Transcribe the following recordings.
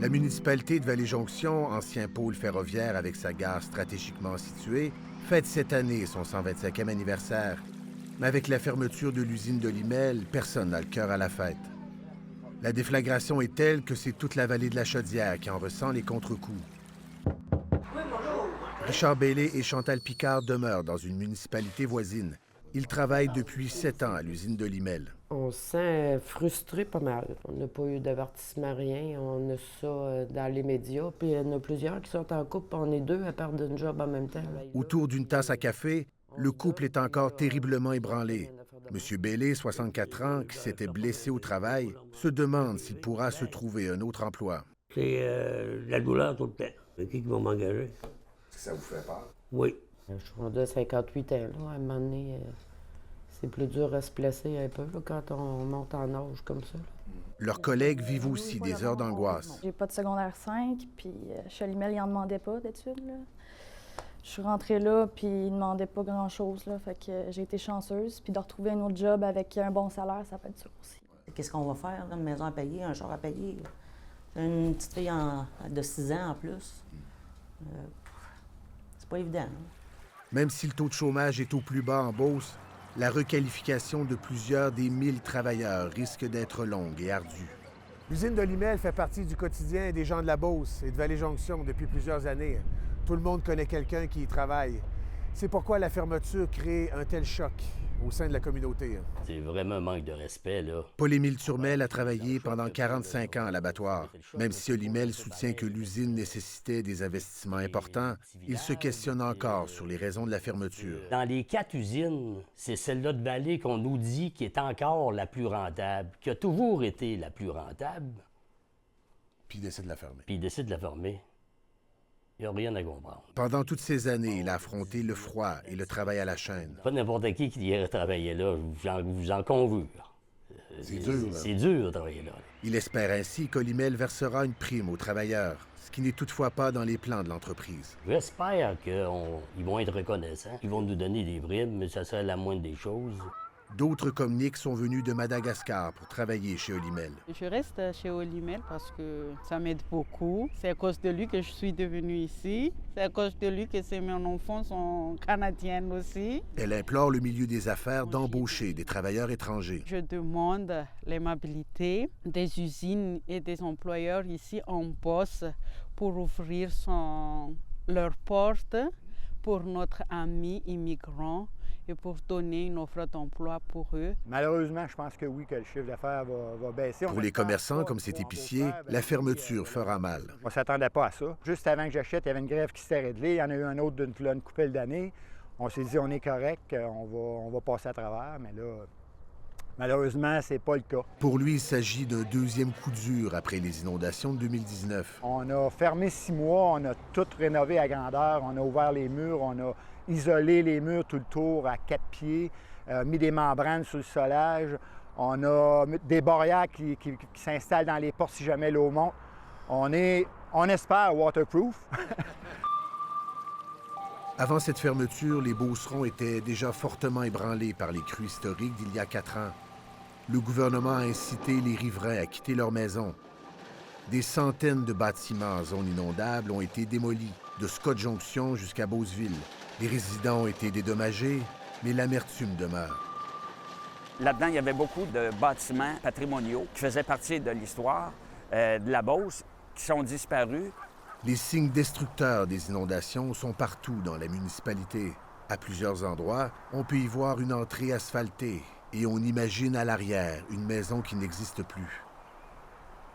La municipalité de Vallée-Jonction, ancien pôle ferroviaire avec sa gare stratégiquement située, fête cette année son 125e anniversaire. Mais avec la fermeture de l'usine de Limel, personne n'a le cœur à la fête. La déflagration est telle que c'est toute la vallée de la Chaudière qui en ressent les contre-coups. Richard Bailey et Chantal Picard demeurent dans une municipalité voisine. Ils travaillent depuis 7 ans à l'usine de Limel. On se sent frustré pas mal. On n'a pas eu d'avertissement, rien. On a ça dans les médias. Puis il y en a plusieurs qui sont en couple. On est deux à perdre une job en même temps. Autour d'une tasse à café, le couple est encore terriblement ébranlé. M. Bailey, 64 ans, qui s'était blessé au travail, se demande s'il pourra se trouver un autre emploi. C'est la douleur tout le temps. C'est qui va m'engager? Est-ce que ça vous fait peur? Oui. Je suis rendu à 58 ans. Là. À un moment donné, c'est plus dur à se placer un peu là, quand on monte en âge comme ça. Là. Leurs collègues vivent aussi des heures d'angoisse. J'ai pas de secondaire 5, puis chez Limel, ils n'en demandaient pas d'études. Là. Je suis rentrée là, puis ils ne demandaient pas grand-chose. Là, fait que j'ai été chanceuse. Puis de retrouver un autre job avec un bon salaire, ça peut être dur aussi. Qu'est-ce qu'on va faire? Là? Une maison à payer, un char à payer. Une petite fille de 6 ans en plus. C'est pas évident. Hein? Même si le taux de chômage est au plus bas en Beauce, la requalification de plusieurs des 1000 travailleurs risque d'être longue et ardue. L'usine de Limel fait partie du quotidien des gens de la Beauce et de Vallée-Jonction depuis plusieurs années. Tout le monde connaît quelqu'un qui y travaille. C'est pourquoi la fermeture crée un tel choc au sein de la communauté. C'est vraiment un manque de respect, là. Paul-Émile Turmel a travaillé pendant 45 ans à l'abattoir. Même si Olimel soutient que l'usine nécessitait des investissements importants, il se questionne encore sur les raisons de la fermeture. Dans les 4 usines, c'est celle-là de Vallée qu'on nous dit qui est encore la plus rentable, qui a toujours été la plus rentable. Puis il décide de la fermer. Puis il décide de la fermer. Il n'y a rien à comprendre. Pendant toutes ces années, il a affronté le froid et le travail à la chaîne. Pas n'importe qui irait travailler là, je vous en conjure. C'est dur, là. C'est dur de travailler là. Il espère ainsi qu'Olimel versera une prime aux travailleurs, ce qui n'est toutefois pas dans les plans de l'entreprise. J'espère qu'ils vont être reconnaissants. Ils vont nous donner des primes, mais ça serait la moindre des choses. D'autres comme Nick sont venus de Madagascar pour travailler chez Olimel. Je reste chez Olimel parce que ça m'aide beaucoup. C'est à cause de lui que je suis devenue ici. C'est à cause de lui que mes enfants sont canadiens aussi. Elle implore le milieu des affaires d'embaucher des travailleurs étrangers. Je demande l'aimabilité des usines et des employeurs ici en Beauce pour ouvrir leurs portes pour notre ami immigrant et pour donner une offre d'emploi pour eux. Malheureusement, je pense que oui, que le chiffre d'affaires va baisser. Pour les commerçants comme cet épicier, la fermeture fera mal. On ne s'attendait pas à ça. Juste avant que j'achète, il y avait une grève qui s'était réglée. Il y en a eu un autre d'une couple d'années. On s'est dit, on est correct, on va passer à travers, mais là, malheureusement, c'est pas le cas. Pour lui, il s'agit d'un deuxième coup dur après les inondations de 2019. On a fermé 6 mois, on a tout rénové à grandeur, on a ouvert les murs, on a isolé les murs tout le tour à 4 pieds, mis des membranes sur le solage, on a des barrières qui s'installent dans les portes si jamais l'eau monte. On espère waterproof. Avant cette fermeture, les Beaucerons étaient déjà fortement ébranlés par les crues historiques d'il y a 4 ans. Le gouvernement a incité les riverains à quitter leurs maisons. Des centaines de bâtiments en zone inondable ont été démolis, de Scott Junction jusqu'à Beauceville. Les résidents ont été dédommagés, mais l'amertume demeure. Là-dedans, il y avait beaucoup de bâtiments patrimoniaux qui faisaient partie de l'histoire de la Beauce, qui sont disparus. Les signes destructeurs des inondations sont partout dans la municipalité. À plusieurs endroits, on peut y voir une entrée asphaltée et on imagine à l'arrière une maison qui n'existe plus.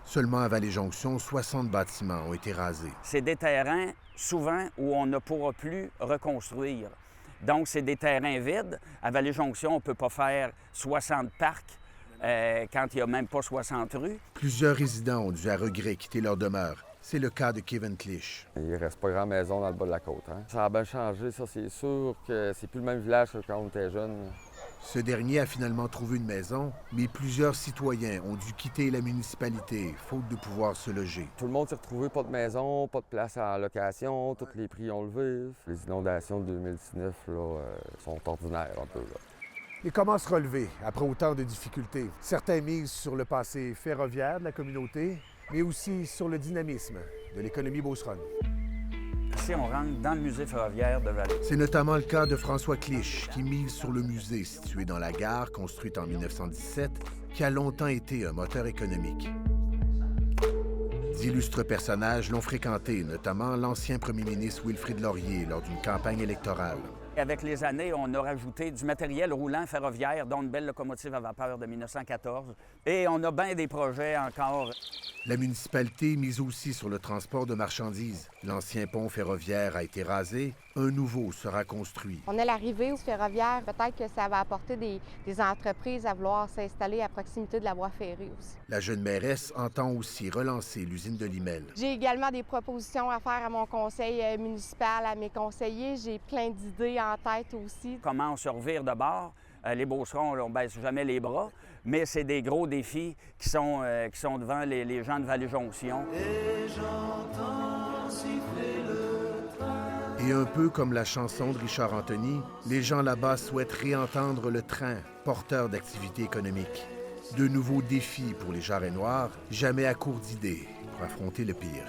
Seulement à Vallée-Jonction, 60 bâtiments ont été rasés. C'est des terrains, souvent, où on ne pourra plus reconstruire. Donc, c'est des terrains vides. À Vallée-Jonction, on ne peut pas faire 60 parcs quand il n'y a même pas 60 rues. Plusieurs résidents ont dû à regret quitter leur demeure. C'est le cas de Kevin Clich. Il ne reste pas grand maison dans le bas de la côte. Hein? Ça a bien changé, ça, c'est sûr que c'est plus le même village que quand on était jeune. Ce dernier a finalement trouvé une maison, mais plusieurs citoyens ont dû quitter la municipalité, faute de pouvoir se loger. Tout le monde s'est retrouvé, pas de maison, pas de place en location, tous les prix ont levé. Les inondations de 2019 là, sont ordinaires un peu. Là. Et comment se relever après autant de difficultés? Certains misent sur le passé ferroviaire de la communauté, mais aussi sur le dynamisme de l'économie beauceronne. Ici, on rentre dans le musée ferroviaire de Vallée. C'est notamment le cas de François Clich, qui mise sur le musée situé dans la gare, construite en 1917, qui a longtemps été un moteur économique. D'illustres personnages l'ont fréquenté, notamment l'ancien premier ministre Wilfrid Laurier lors d'une campagne électorale. Avec les années, on a rajouté du matériel roulant ferroviaire, dont une belle locomotive à vapeur de 1914. Et on a bien des projets encore. La municipalité mise aussi sur le transport de marchandises. L'ancien pont ferroviaire a été rasé, un nouveau sera construit. On a l'arrivée au ferroviaire, peut-être que ça va apporter des entreprises à vouloir s'installer à proximité de la voie ferrée aussi. La jeune mairesse entend aussi relancer l'usine de Limel. J'ai également des propositions à faire à mon conseil municipal, à mes conseillers. J'ai plein d'idées en tête aussi. Comment se revire de bord? Les Beaucerons, on ne baisse jamais les bras, mais c'est des gros défis qui sont devant les gens de Vallée-Jonction. Et un peu comme la chanson de Richard Anthony, les gens là-bas souhaitent réentendre le train, porteur d'activités économiques. De nouveaux défis pour les Jarrets noirs, jamais à court d'idées pour affronter le pire.